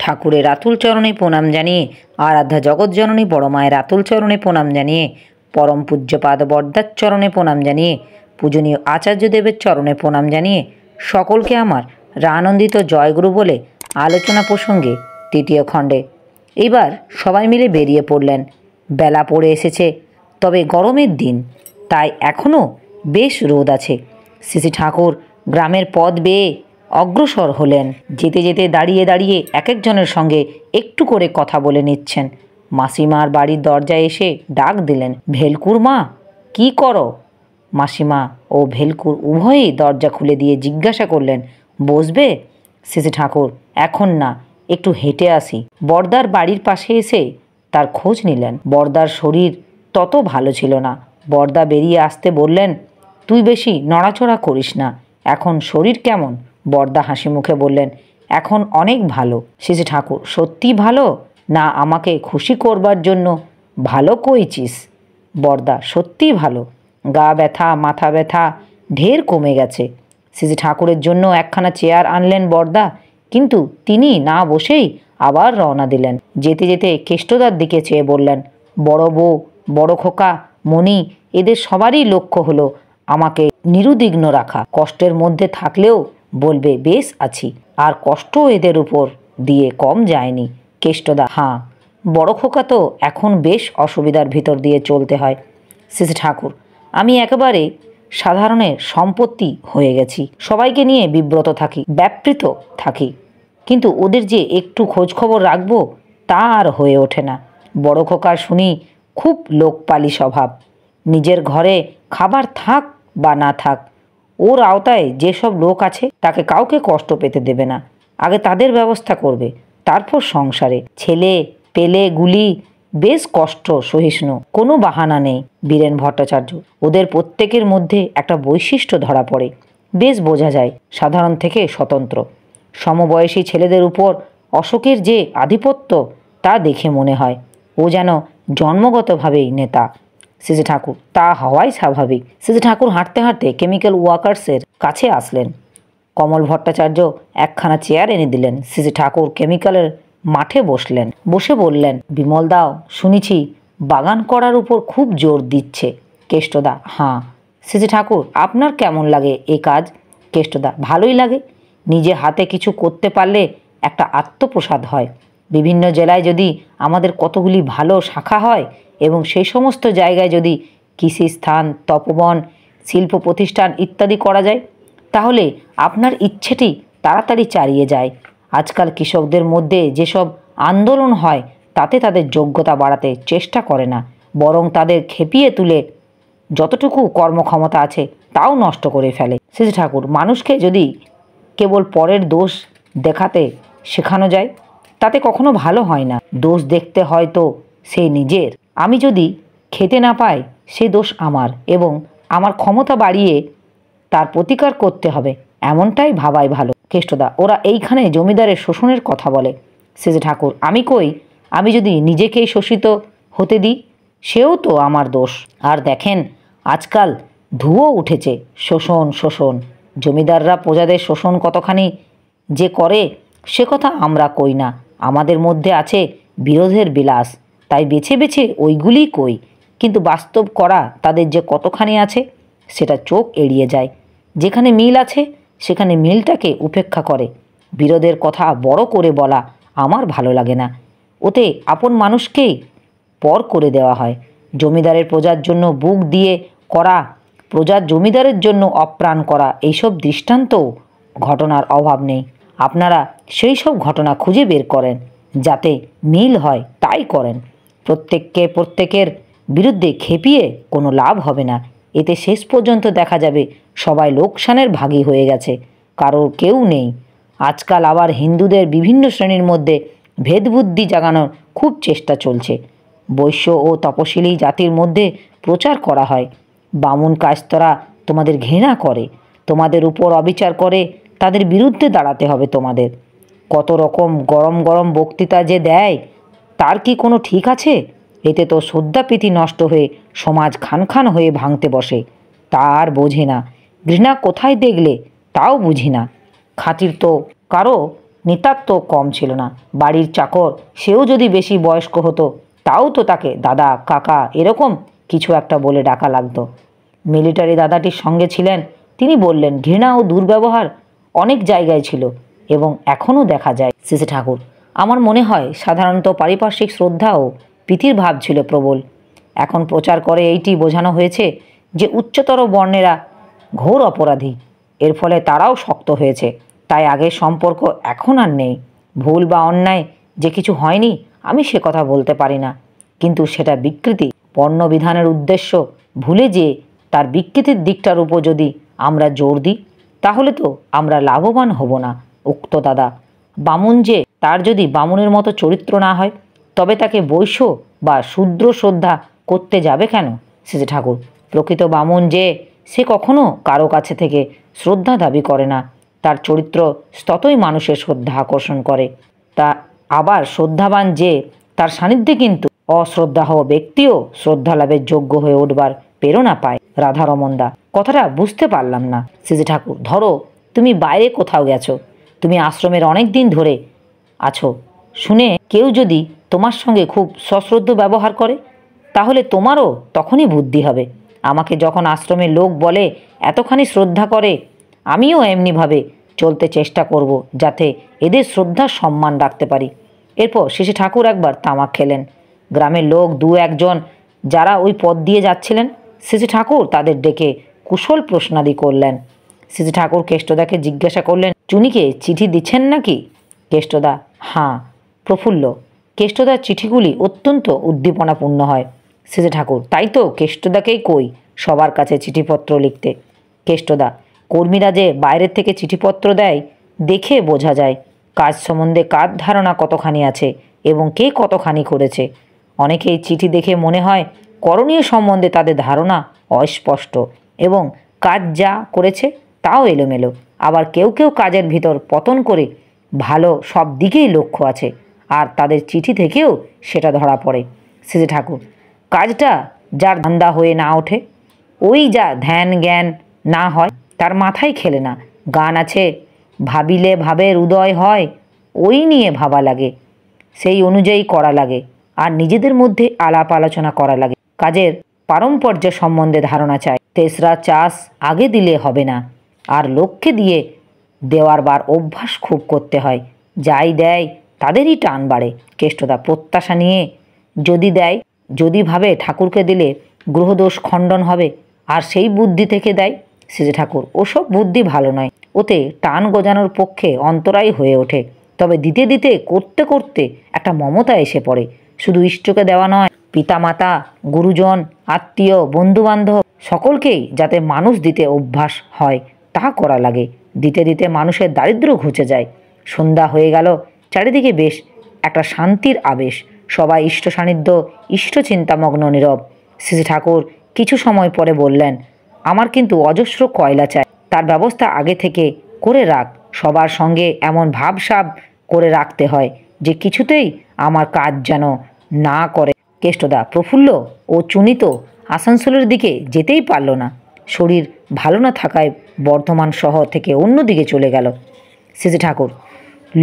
ঠাকুরের আতুল চরণে প্রণাম জানিয়ে, আরাধ্যা জগৎজননী বড় মায়ের আতুল চরণে প্রণাম জানিয়ে, পরম পূজ্যপাদ বরদার চরণে প্রণাম জানিয়ে, পূজনীয় আচার্যদেবের চরণে প্রণাম জানিয়ে সকলকে আমার রানন্দিত জয়গুরু বলে আলোচনা প্রসঙ্গে তৃতীয় খণ্ডে এইবার সবাই মিলে বেরিয়ে পড়লেন। বেলা পড়ে এসেছে, তবে গরমের দিন, তাই এখনও বেশ রোদ আছে। শ্রী ঠাকুর গ্রামের পথ বেয়ে অগ্রসর হলেন। যেতে যেতে দাঁড়িয়ে দাঁড়িয়ে এক একজনের সঙ্গে একটু করে কথা বলে নিচ্ছেন। মাসিমার বাড়ির দরজায় এসে ডাক দিলেন, ভেলকুর মা, কি করো? মাসিমা ও ভেলকুর উভয়েই দরজা খুলে দিয়ে জিজ্ঞাসা করলেন, বসবে? শ্রী ঠাকুর, এখন না, একটু হেঁটে আসি। বরদার বাড়ির পাশে এসে তার খোঁজ নিলেন। বরদার শরীর তত ভালো ছিল না। বরদা বেরিয়ে আসতে বললেন, তুই বেশি নড়াচড়া করিস না, এখন শরীর কেমন? বরদা হাসি মুখে বললেন, এখন অনেক ভালো। শ্রী ঠাকুর, সত্যি ভালো না আমাকে খুশি করবার জন্য ভালো কইছিস? বরদা, সত্যিই ভালো, গা ব্যথা মাথা ব্যথা ঢের কমে গেছে। শ্রী ঠাকুরের জন্য একখানা চেয়ার আনলেন বরদা, কিন্তু তিনি না বসেই আবার রওনা দিলেন। যেতে যেতে কেষ্টদার দিকে চেয়ে বললেন, বড় বউ, বড় খোকা, মণি, এদের সবারই লক্ষ্য হলো আমাকে নিরুদ্বিগ্ন রাখা। কষ্টের মধ্যে থাকলেও বলবে বেশ আছি, আর কষ্ট এদের উপর দিয়ে কম যায়নি। কেষ্টদা, হাঁ, বড় খোকা তো এখন বেশ অসুবিধার ভিতর দিয়ে চলতে হয়। শ্রী ঠাকুর, আমি একেবারে সাধারণের সম্পত্তি হয়ে গেছি, সবাইকে নিয়ে বিব্রত থাকি, ব্যাপৃত থাকি, কিন্তু ওদের যে একটু খোঁজখবর রাখবো তা আর হয়ে ওঠে না। বড় খোকার শুনি খুব লোকপালি স্বভাব, নিজের ঘরে খাবার থাক বা না থাক, ওর আওতায় যেসব লোক আছে তাকে কাউকে কষ্ট পেতে দেবে না, আগে তাদের ব্যবস্থা করবে, তারপর সংসারে। ছেলে পেলে গুলি বেশ কষ্ট সহিষ্ণু, কোনো বাহানা নেই। বীরেন ভট্টাচার্য, ওদের প্রত্যেকের মধ্যে একটা বৈশিষ্ট্য ধরা পড়ে, বেশ বোঝা যায় সাধারণ থেকে স্বতন্ত্র। সমবয়সী ছেলেদের উপর অশোকের যে আধিপত্য তা দেখে মনে হয় ও যেন জন্মগতভাবেই নেতা। শ্রী ঠাকুর, তা হওয়াই স্বাভাবিক। শ্রী ঠাকুর হাঁটতে হাঁটতে কেমিক্যাল ওয়ার্কার্সের কাছে আসলেন। কমল ভট্টাচার্য একখানা চেয়ার এনে দিলেন। শ্রী ঠাকুর কেমিক্যালের মাঠে বসলেন। বসে বললেন, বিমল দাও, শুনেছি বাগান করার উপর খুব জোর দিচ্ছে। কেষ্টদা, হাঁ। শ্রী ঠাকুর, আপনার কেমন লাগে এ কাজ? কেষ্টদা, ভালোই লাগে। নিজে হাতে কিছু করতে পারলে একটা আত্মপ্রসাদ হয়। বিভিন্ন জেলায় যদি আমাদের কতগুলি ভালো শাখা হয় এবং সেই সমস্ত জায়গায় যদি কৃষি স্থান, তপবন, শিল্প প্রতিষ্ঠান ইত্যাদি করা যায়, তাহলে আপনার ইচ্ছেটি তাড়াতাড়ি চালিয়ে যায়। আজকাল কৃষকদের মধ্যে যেসব আন্দোলন হয় তাতে তাদের যোগ্যতা বাড়াতে চেষ্টা করে না, বরং তাদের খেপিয়ে তুলে যতটুকু কর্মক্ষমতা আছে তাও নষ্ট করে ফেলে। শ্রী ঠাকুর, মানুষকে যদি কেবল পরের দোষ দেখাতে শেখানো যায় তাতে কখনো ভালো হয় না। দোষ দেখতে হয় তো সে নিজের। আমি যদি খেতে না পাই সে দোষ আমার, এবং আমার ক্ষমতা বাড়িয়ে তার প্রতিকার করতে হবে, এমনটাই ভাবাই ভালো। কেষ্টদা, ওরা এইখানে জমিদারের শোষণের কথা বলে। শ্রী ঠাকুর, আমি কই, আমি যদি নিজেকেই শোষিত হতে দিই সেও তো আমার দোষ। আর দেখেন আজকাল ধুয়ো উঠেছে, শোষণ শোষণ। জমিদাররা প্রজাদের শোষণ কতখানি যে করে সে কথা আমরা কই না, আমাদের মধ্যে আছে বিরোধের বিলাস, তাই বেছে বেছে ওইগুলিই কই, কিন্তু বাস্তব করা তাদের যে কতখানি আছে সেটা চোখ এড়িয়ে যায়। যেখানে মিল আছে সেখানে মিলটাকে উপেক্ষা করে। বিরোধের কথা বড় করে বলা আমার ভালো লাগে না, ওতে আপন মানুষকেই পর করে দেওয়া হয়। জমিদারের প্রজার জন্য বুক দিয়ে করা, প্রজার জমিদারের জন্য অপ্রাণ করা, এইসব দৃষ্টান্তও ঘটনার অভাব নেই। আপনারা সেই সব ঘটনা খুঁজে বের করেন, যাতে মিল হয় তাই করেন। প্রত্যেককে প্রত্যেকের বিরুদ্ধে খেপিয়ে কোনো লাভ হবে না, এতে শেষ পর্যন্ত দেখা যাবে সবাই লোকসানের ভাগী হয়ে গেছে, কারোর কেউ নেই। আজকাল আবার হিন্দুদের বিভিন্ন শ্রেণীর মধ্যে ভেদবুদ্ধি জাগানোর খুব চেষ্টা চলছে। বৈশ্য ও তপশিলি জাতির মধ্যে প্রচার করা হয়, বামুন কায়স্তরা তোমাদের ঘৃণা করে, তোমাদের উপর অবিচার করে, তাদের বিরুদ্ধে দাঁড়াতে হবে তোমাদের। কত রকম গরম গরম বক্তৃতা যে দেয় তার কি কোনো ঠিক আছে? এতে তো শ্রদ্ধাপ্রীতি নষ্ট হয়ে সমাজ খান খান হয়ে ভাঙতে বসে, তা আর বোঝে না। ঘৃণা কোথায় দেখলে তাও বুঝি না। খাতির তো কারো নিতান্ত কম ছিল না। বাড়ির চাকর সেও যদি বেশি বয়স্ক হতো তাও তো তাকে দাদা কাকা এরকম কিছু একটা বলে ডাকা লাগতো। মিলিটারি দাদাটির সঙ্গে ছিলেন, তিনি বললেন ঘৃণা ও দুর্ব্যবহার অনেক জায়গায় ছিল এবং এখনও দেখা যায়। শ্রী ঠাকুর, আমার মনে হয় সাধারণত পারিপার্শ্বিক শ্রদ্ধা ও প্রীতির ভাব ছিল প্রবল। এখন প্রচার করে এইটি বোঝানো হয়েছে যে উচ্চতর বর্ণেরা ঘোর অপরাধী, এর ফলে তারাও শক্ত হয়েছে, তাই আগের সম্পর্ক এখন আর নেই। ভুল বা অন্যায় যে কিছু হয়নি আমি সে কথা বলতে পারি না, কিন্তু সেটা বিকৃতি। বর্ণবিধানের উদ্দেশ্য ভুলে যেয়ে তার বিকৃতির দিকটার উপর যদি আমরা জোর দিই তাহলে তো আমরা লাভবান হব না। উক্ত দাদা বামুন যে তার যদি বামুনের মতো চরিত্র না হয় তবে তাকে বৈশ্য বা শূদ্র শ্রদ্ধা করতে যাবে কেন? শ্রী ঠাকুর, প্রকৃত বামুন যে সে কখনো কারো কাছে থেকে শ্রদ্ধা দাবি করে না, তার চরিত্র ততই মানুষের শ্রদ্ধা আকর্ষণ করে। তা আবার শ্রদ্ধাবান যে তার সান্নিধ্যে কিন্তু অশ্রদ্ধাহ ব্যক্তিও শ্রদ্ধা লাভের যোগ্য হয়ে উঠবার প্রেরণা পায়। রাধারমনদা, কথাটা বুঝতে পারলাম না। শ্রী ঠাকুর, ধরো তুমি বাইরে কোথাও গেছো, তুমি আশ্রমের অনেক দিন ধরে আছো, শুনে কেউ যদি তোমার সঙ্গে খুব সশ্রদ্ধ ব্যবহার করে তাহলে তোমারও তখনই বুদ্ধি হবে। আমাকে যখন আশ্রমের লোক বলে এতখানি শ্রদ্ধা করে, আমিও এমনিভাবে চলতে চেষ্টা করব যাতে এদের শ্রদ্ধার সম্মান রাখতে পারি। এরপর শ্রী ঠাকুর একবার তামাক খেলেন। গ্রামের লোক দু একজন যারা ওই পথ দিয়ে যাচ্ছিলেন, শ্রী ঠাকুর তাদের ডেকে কুশল প্রশ্নাদি করলেন। শ্রী ঠাকুর কেষ্টদাকে জিজ্ঞাসা করলেন, চুনিকে চিঠি দিচ্ছেন নাকি? কেষ্টদা, হাঁ। প্রফুল্ল, কেষ্টদার চিঠিগুলি অত্যন্ত উদ্দীপনাপূর্ণ হয়। শ্রী ঠাকুর, তাই তো কেষ্টদাকেই কই সবার কাছে চিঠিপত্র লিখতে। কেষ্টদা, কর্মীরা যে বাইরের থেকে চিঠিপত্র দেয় দেখে বোঝা যায় কাজ সম্বন্ধে কার ধারণা কতখানি আছে এবং কে কতখানি করেছে। অনেকেই চিঠি দেখে মনে হয় করণীয় সম্বন্ধে তাদের ধারণা অস্পষ্ট এবং কাজ যা করেছে তাও এলোমেলো। আবার কেউ কেউ কাজের ভিতর পতন করে ভালো সব দিকেই লক্ষ্য আছে, আর তাদের চিঠি থেকেও সেটা ধরা পড়ে। শ্রী ঠাকুর, কাজটা যার ধান্দা হয়ে না ওঠে, ওই যা ধ্যান জ্ঞান না হয় তার মাথায় খেলে না। গান আছে, ভাবিলে ভাবের উদয় হয়, ওই নিয়ে ভাবা লাগে, সেই অনুযায়ী করা লাগে, আর নিজেদের মধ্যে আলাপ আলোচনা করা লাগে। কাজের পারম্পর্য সম্বন্ধে ধারণা চাই। তেসরা চাষ আগে দিলে হবে না, আর লক্ষ্যে দিয়ে দেওয়ার বার অভ্যাস খুব করতে হয়। যাই দেয় তাদেরই টান বাড়ে। কেষ্টদা, প্রত্যাশা নিয়ে যদি দেয়, যদি ভাবে ঠাকুরকে দিলে গ্রহদোষ খণ্ডন হবে আর সেই বুদ্ধি থেকে দেয়। শ্রী ঠাকুর, ওসব বুদ্ধি ভালো নয়, ওতে টান গজানোর পক্ষে অন্তরায় হয়ে ওঠে। তবে দিতে দিতে করতে করতে একটা মমতা এসে পড়ে। শুধু ইষ্টকে দেওয়া নয়, পিতামাতা, গুরুজন, আত্মীয়, বন্ধুবান্ধব সকলকেই যাতে মানুষ দিতে অভ্যাস হয় তা করা লাগে। দিতে দিতে মানুষের দারিদ্র্য ঘুচে যায়। সন্ধ্যা হয়ে গেল, চারিদিকে বেশ একটা শান্তির আবেশ। সবাই ইষ্ট সান্নিধ্য, ইষ্ট চিন্তামগ্ন নীরব। শ্রী ঠাকুর কিছু সময় পরে বললেন, আমার কিন্তু অজস্র কয়লা চাই, তার ব্যবস্থা আগে থেকে করে রাখ। সবার সঙ্গে এমন ভাবসাব করে রাখতে হয় যে কিছুতেই আমার কাজ যেন না করে। কেষ্টদা, প্রফুল্ল ও চুনিত আসানসোলের দিকে যেতেই পারল না। শরীর ভালো না থাকায় বর্ধমান শহর থেকে অন্যদিকে চলে গেল। শ্রী ঠাকুর,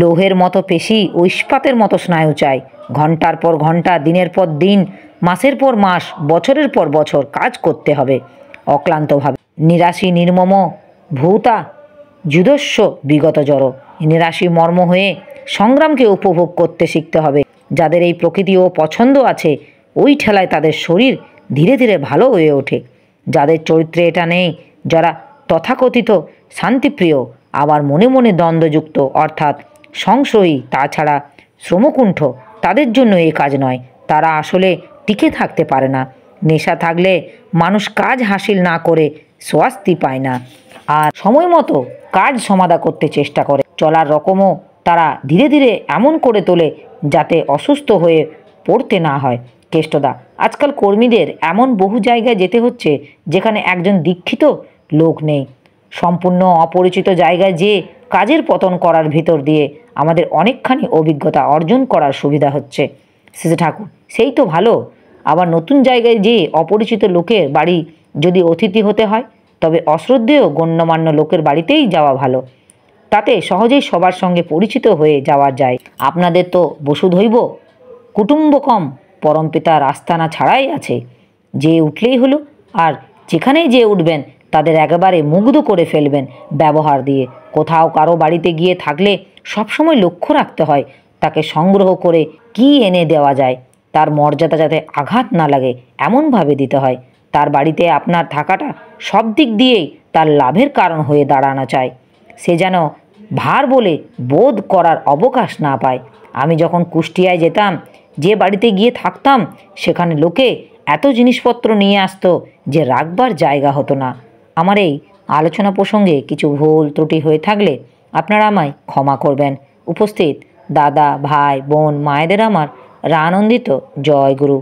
লোহের মতো পেশি ও ইস্পাতের মতো স্নায়ু চাই। ঘন্টার পর ঘন্টা, দিনের পর দিন, মাসের পর মাস, বছরের পর বছর কাজ করতে হবে অক্লান্তভাবে। নিরাশী নির্মম ভূতা যুদস্য বিগত জড়। নিরাশী মর্ম হয়ে সংগ্রামকে উপভোগ করতে শিখতে হবে। যাদের এই প্রকৃতি ও পছন্দ আছে, ওই ঠেলায় তাদের শরীর ধীরে ধীরে ভালো হয়ে ওঠে। যাদের চরিত্রে এটা নেই, যারা তথাকথিত শান্তিপ্রিয় আবার মনে মনে দ্বন্দ্বযুক্ত অর্থাৎ সংশয়ী, তাছাড়া শ্রমকুণ্ঠ, তাদের জন্য এই কাজ নয়। তারা আসলে টিকে থাকতে পারে না। নেশা থাকলে মানুষ কাজ হাসিল না করে স্বস্তি পায় না, আর সময় মতো কাজ সমাধা করতে চেষ্টা করে। চলার রকমও তারা ধীরে ধীরে এমন করে তোলে যাতে অসুস্থ হয়ে পড়তে না হয়। কেষ্টদা, আজকাল কর্মীদের এমন বহু জায়গায় যেতে হচ্ছে যেখানে একজন দীক্ষিত লোক নেই। সম্পূর্ণ অপরিচিত জায়গায় যেয়ে কাজের পতন করার ভিতর দিয়ে আমাদের অনেকখানি অভিজ্ঞতা অর্জন করার সুবিধা হচ্ছে। শ্রী ঠাকুর, সেই তো ভালো। আবার নতুন জায়গায় যেয়ে অপরিচিত লোকের বাড়ি যদি অতিথি হতে হয় তবে অশ্রদ্ধেয় গণ্যমান্য লোকের বাড়িতেই যাওয়া ভালো। তাতে সহজেই সবার সঙ্গে পরিচিত হয়ে যাওয়া যায়। আপনাদের তো বসুধৈব কুটুম্বকম পরমপিতার আস্তানা ছাড়াই আছে, যে উঠলেই হলো। আর যেখানেই যে উঠবেন তাদের একেবারে মুগ্ধ করে ফেলবেন ব্যবহার দিয়ে। কোথাও কারো বাড়িতে গিয়ে থাকলে সবসময় লক্ষ্য রাখতে হয় তাকে সংগ্রহ করে কি এনে দেওয়া যায়, তার মর্যাদা যাতে আঘাত না লাগে এমনভাবে দিতে হয়। তার বাড়িতে আপনার থাকাটা সব দিক দিয়েই তার লাভের কারণ হয়ে দাঁড়ানো চায়। সে যেন ভার বলে বোধ করার অবকাশ না পায়। আমি যখন কুষ্টিয়ায় যেতাম, যে বাড়িতে গিয়ে থাকতাম, সেখানে লোকে এত জিনিসপত্র নিয়ে আসতো যে রাখবার জায়গা হতো না। আমার এই আলোচনা প্রসঙ্গে কিছু ভুল ত্রুটি হয়ে থাকলে আপনারা আমায় ক্ষমা করবেন। উপস্থিত দাদা, ভাই, বোন, মায়েদের আমার আনন্দিত জয় গুরু।